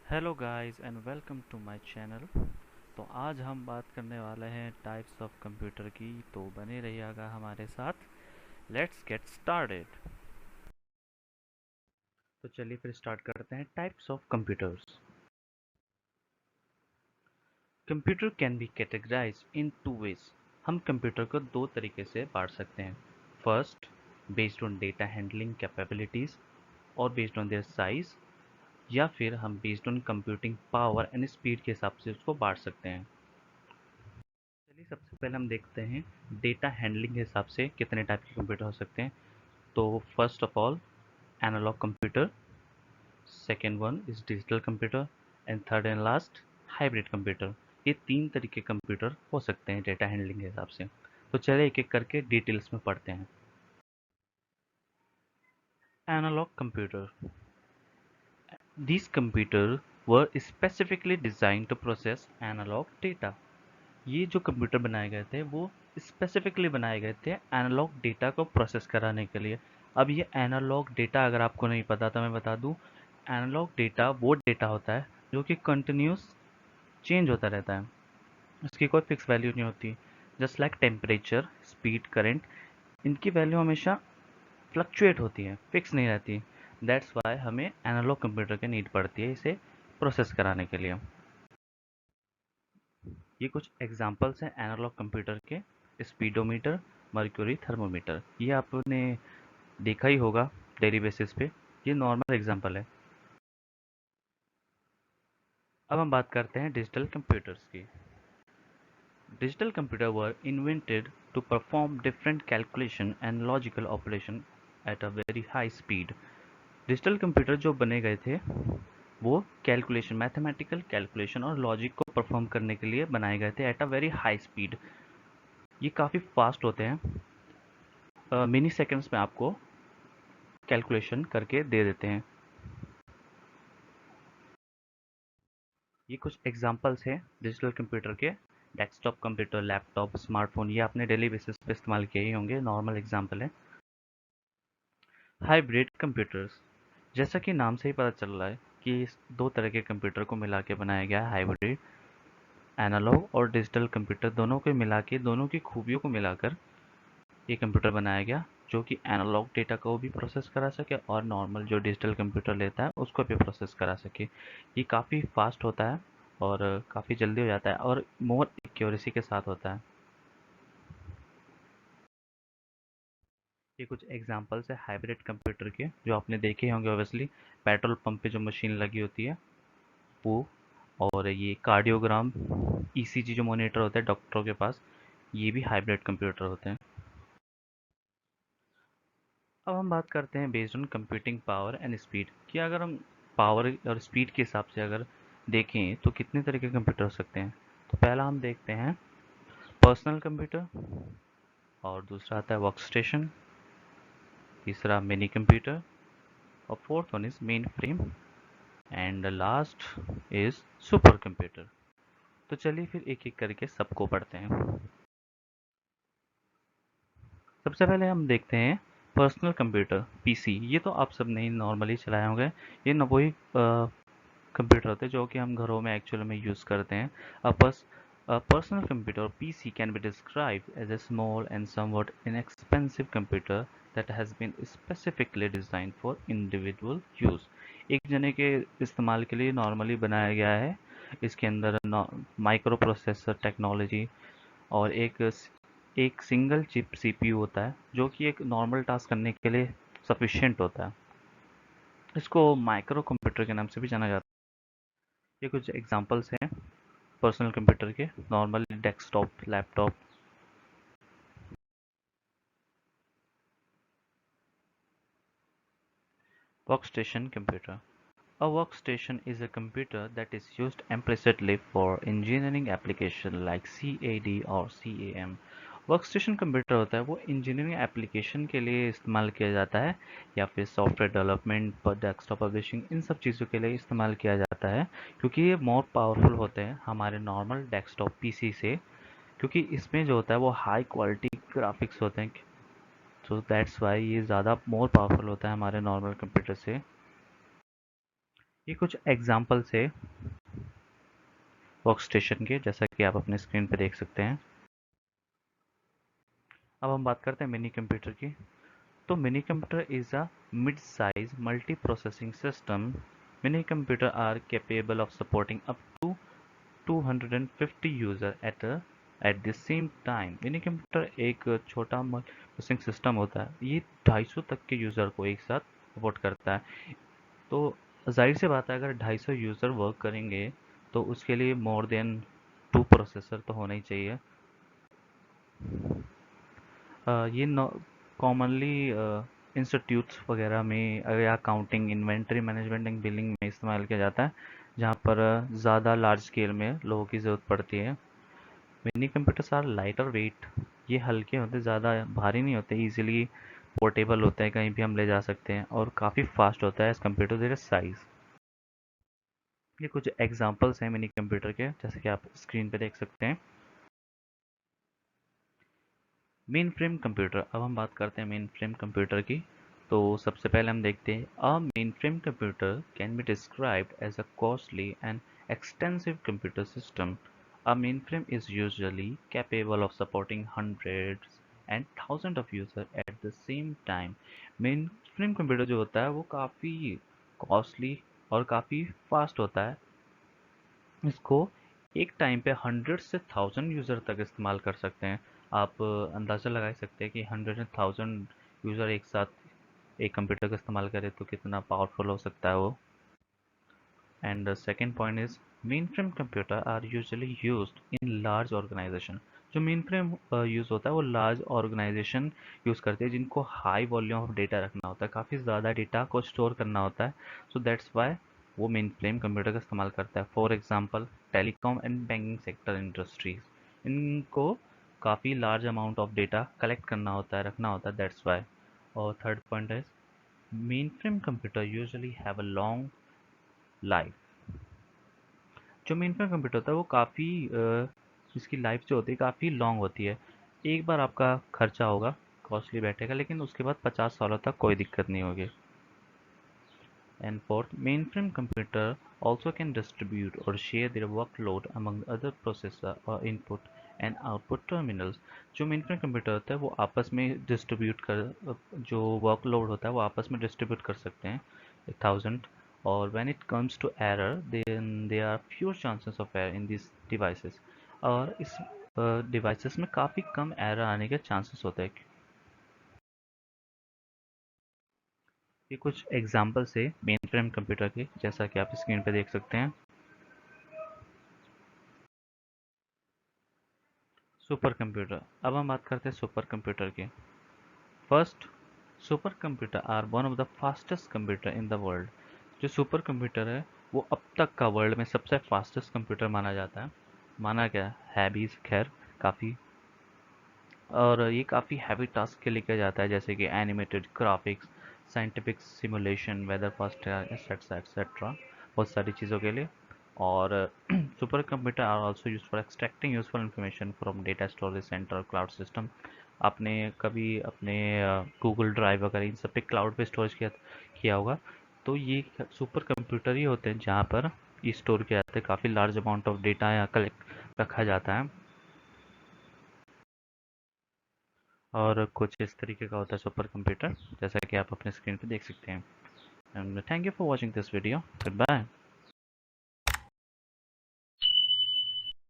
Hello guys and welcome to my channel. तो आज हम बात करने वाले हैं टाइप्स ऑफ कंप्यूटर की, तो बने रहिएगा हमारे साथ। Let's get started. तो चलिए फिर स्टार्ट करते हैं types of computers. Computer can be categorised in two ways. हम कंप्यूटर को दो तरीके से बांट सकते हैं। First, based on data handling capabilities और बेस्ड ऑन देयर साइज, या फिर हम based on computing power and speed के हिसाब से उसको बांट सकते हैं। चलिए सबसे पहले हम देखते हैं डेटा हैंडलिंग के हिसाब से कितने टाइप के कंप्यूटर हो सकते हैं। तो first of all, analogue computer, second one is digital computer, and third and last hybrid computer. ये तीन तरीके के कंप्यूटर हो सकते हैं डेटा हैंडलिंग के हिसाब से। तो चलिए एक एक करके डिटेल्स में पढ़ते हैं। Analogue computer, these computers were specifically designed to process analog data। ये जो कंप्यूटर बनाए गए थे वो स्पेसिफिकली बनाए गए थे एनालॉग डेटा को प्रोसेस कराने के लिए। अब ये एनालॉग डेटा अगर आपको नहीं पता तो मैं बता दूं, एनालॉग डेटा वो डेटा होता है जो कि कंटिन्यूस चेंज होता रहता है। उसकी कोई फिक्स वैल्यू नहीं होती। Just like temperature, speed, current, इनकी वैल्यू हमेशा फ्लक्चुएट होती है, फिक्स नहीं रहती। दैट्स वाई हमें एनालॉग कंप्यूटर की नीड पड़ती है इसे प्रोसेस कराने के लिए। ये कुछ एग्जांपल्स हैं एनालॉग कंप्यूटर के। स्पीडोमीटर, मर्क्यूरी थर्मोमीटर, ये आपने देखा ही होगा डेली बेसिस पे। ये नॉर्मल एग्जांपल है। अब हम बात करते हैं डिजिटल कंप्यूटर्स की। Digital computer were invented to perform different calculation and logical operation at a very high speed. Digital computer जो बने गए थे वो कैलकुलेशन, मैथमेटिकल कैलकुलेशन और लॉजिक को परफॉर्म करने के लिए बनाए गए थे एट अ वेरी हाई स्पीड। ये काफ़ी फास्ट होते हैं, मिनी सेकेंड्स में आपको कैलकुलेशन करके दे देते हैं। ये कुछ एग्जांपल्स हैं डिजिटल कंप्यूटर के। डेस्कटॉप कंप्यूटर, लैपटॉप, स्मार्टफोन, ये आपने डेली बेसिस पे इस्तेमाल किए ही होंगे, नॉर्मल एग्जांपल है। हाइब्रिड कंप्यूटर्स, जैसा कि नाम से ही पता चल रहा है कि इस दो तरह के कंप्यूटर को मिला के बनाया गया है हाइब्रिड। एनालॉग और डिजिटल कंप्यूटर दोनों को मिला के, दोनों की खूबियों को मिलाकर ये कंप्यूटर बनाया गया जो कि एनालॉग डेटा को भी प्रोसेस करा सके और नॉर्मल जो डिजिटल कंप्यूटर लेता है उसको भी प्रोसेस करा सके। ये काफ़ी फास्ट होता है और काफ़ी जल्दी हो जाता है और मोर एक्यूरेसी के साथ होता है। ये कुछ एग्जांपल्स है हाइब्रिड कंप्यूटर के जो आपने देखे होंगे ऑब्वियसली। पेट्रोल पंप पे जो मशीन लगी होती है वो, और ये कार्डियोग्राम, ईसीजी जो मॉनिटर होता है डॉक्टरों के पास, ये भी हाइब्रिड कंप्यूटर होते हैं। अब हम बात करते हैं based on computing power and speed कि अगर हम पावर और स्पीड के हिसाब से अगर देखें तो कितने तरह के कंप्यूटर हो सकते हैं। तो पहला हम देखते हैं पर्सनल कंप्यूटर, और दूसरा आता है वर्क स्टेशन, तीसरा मिनी कंप्यूटर, और fourth one is main frame, and last is super computer. तो चलिए फिर एक एक करके सबको पढ़ते हैं। सबसे पहले हम देखते हैं पर्सनल कंप्यूटर, पीसी। ये तो आप सब ने नॉर्मली चलाए होंगे। ये न वही कंप्यूटर होते हैं जो कि हम घरों में एक्चुअल में यूज़ करते हैं। A personal computer PC can be described as a small and somewhat inexpensive computer that has been specifically designed for individual use। एक जने के इस्तेमाल के लिए नॉर्मली बनाया गया है। इसके अंदर माइक्रो प्रोसेसर टेक्नोलॉजी और एक सिंगल चिप सीपीयू होता है जो कि एक नॉर्मल टास्क करने के लिए सफिशिएंट होता है। इसको माइक्रो कंप्यूटर के नाम से भी जाना जाता है। ये कुछ एग्जांपल्स हैं पर्सनल कंप्यूटर के। Normal desktop, laptop. Workstation computer, a workstation is a computer that is used implicitly for engineering application like CAD or CAM। Workstation computer होता है वो इंजीनियरिंग एप्लीकेशन के लिए इस्तेमाल किया जाता है, या फिर सॉफ्टवेयर डेवलपमेंट पर डेस्कटॉप पब्लिशिंग, इन सब चीज़ों के लिए इस्तेमाल किया जाता है क्योंकि ये मोर पावरफुल होते हैं हमारे नॉर्मल डेस्कटॉप पीसी से। क्योंकि इसमें जो होता है वो हाई क्वालिटी ग्राफिक्स होते हैं, तो दैट्स वाई ये ज़्यादा मोर पावरफुल होता है हमारे नॉर्मल कंप्यूटर से। ये कुछ एग्जाम्पल्स है वर्क स्टेशन के, जैसा कि आप अपने स्क्रीन पे देख सकते हैं। अब हम बात करते हैं मिनी कंप्यूटर की। तो mini computer is a mid size multi processing system. Mini computer are capable of supporting up to 250 user at the same time. Mini computer एक छोटा प्रोसेसिंग सिस्टम होता है, ये 250 तक के यूजर को एक साथ सपोर्ट करता है। तो जाहिर सी बात है, अगर 250 यूजर वर्क करेंगे तो उसके लिए मोर देन 2 प्रोसेसर तो होना ही चाहिए। ये कॉमनली इंस्टीट्यूट्स वगैरह में या accounting, inventory management and billing में इस्तेमाल किया जाता है, जहाँ पर ज़्यादा लार्ज स्केल में लोगों की ज़रूरत पड़ती है। Mini computers are lighter weight. ये हल्के होते हैं, ज़्यादा भारी नहीं होते, इजीली पोर्टेबल होते हैं, कहीं भी हम ले जा सकते हैं, और काफ़ी फास्ट होता है as compare to their size. ये कुछ एग्जांपल्स हैं मिनी कंप्यूटर के, जैसे कि आप स्क्रीन पे देख सकते हैं। Main frame computer. अब हम बात करते हैं मेन फ्रेम कंप्यूटर की। तो सबसे पहले हम देखते हैं, a main frame computer can be described as a costly and extensive computer system. A mainframe is usually capable of supporting hundreds and thousands of users at the same time. Mainframe computer जो होता है वो काफ़ी costly और काफ़ी fast होता है। इसको एक टाइम पे 100 से 1000 यूज़र तक इस्तेमाल कर सकते हैं। आप अंदाज़ा लगा सकते हैं कि 100 एंड 1000 यूज़र एक साथ एक कंप्यूटर का इस्तेमाल करें तो कितना पावरफुल हो सकता है वो। And the second point is main frame computer are usually use in large organisation. जो मेन फ्रेम यूज़ होता है वो लार्ज ऑर्गेनाइजेशन यूज़ करते हैं, जिनको हाई वॉल्यूम ऑफ डेटा रखना होता है, काफ़ी ज़्यादा डेटा को स्टोर करना होता है। सो दैट्स वाई वो मेन फ्रेम कंप्यूटर का इस्तेमाल करता है। For example telecom and banking sector industries, इनको काफ़ी large amount of data collect करना होता है, रखना होता है, दैट्स वाई। और थर्ड पॉइंट है main frame computer usually have a long life. जो मेन फ्रेम कंप्यूटर होता है वो काफ़ी इसकी लाइफ जो होती है काफ़ी लॉन्ग होती है। एक बार आपका खर्चा होगा, कॉस्टली बैठेगा, लेकिन उसके बाद 50 सालों तक कोई दिक्कत नहीं होगी। And fourth, mainframe computer also can distribute or share their workload among other processor or input and output terminals. जो mainframe कंप्यूटर होता है वो आपस में डिस्ट्रीब्यूट कर, जो वर्कलोड होता है वो आपस में डिस्ट्रीब्यूट कर सकते हैं 1000। और when it comes to error, then there are fewer chances of error in these devices. और इस डिवाइसेस में काफ़ी कम एरर आने के चांसेस होते हैं। ये कुछ एग्जांपल्स है मेन फ्रेम कंप्यूटर के, जैसा कि आप स्क्रीन पे देख सकते हैं। Super computer. अब हम बात करते हैं सुपर कंप्यूटर की। First, super computer are one of the fastest computer in the world. जो सुपर कंप्यूटर है वो अब तक का वर्ल्ड में सबसे फास्टेस्ट कंप्यूटर माना जाता है। माना क्या है भी खैर काफ़ी। और ये काफ़ी हैवी टास्क के लिए किया जाता है, जैसे कि animated graphics, scientific simulation, weather forecast etcetera etcetera, बहुत सारी चीज़ों के लिए। और super computer are also use for extracting useful information from data storage centre cloud system. आपने कभी अपने गूगल ड्राइव वगैरह इन सब पे क्लाउड पे स्टोरेज किया किया होगा, तो ये सुपर कंप्यूटर ही होते हैं जहाँ पर ये स्टोर किया जाता है, काफ़ी लार्ज अमाउंट ऑफ डेटा या कलेक्ट रखा जाता है। और कुछ इस तरीके का होता है सुपर कंप्यूटर, जैसा कि आप अपने स्क्रीन पे देख सकते हैं। And thank you for watching this video. Good bye.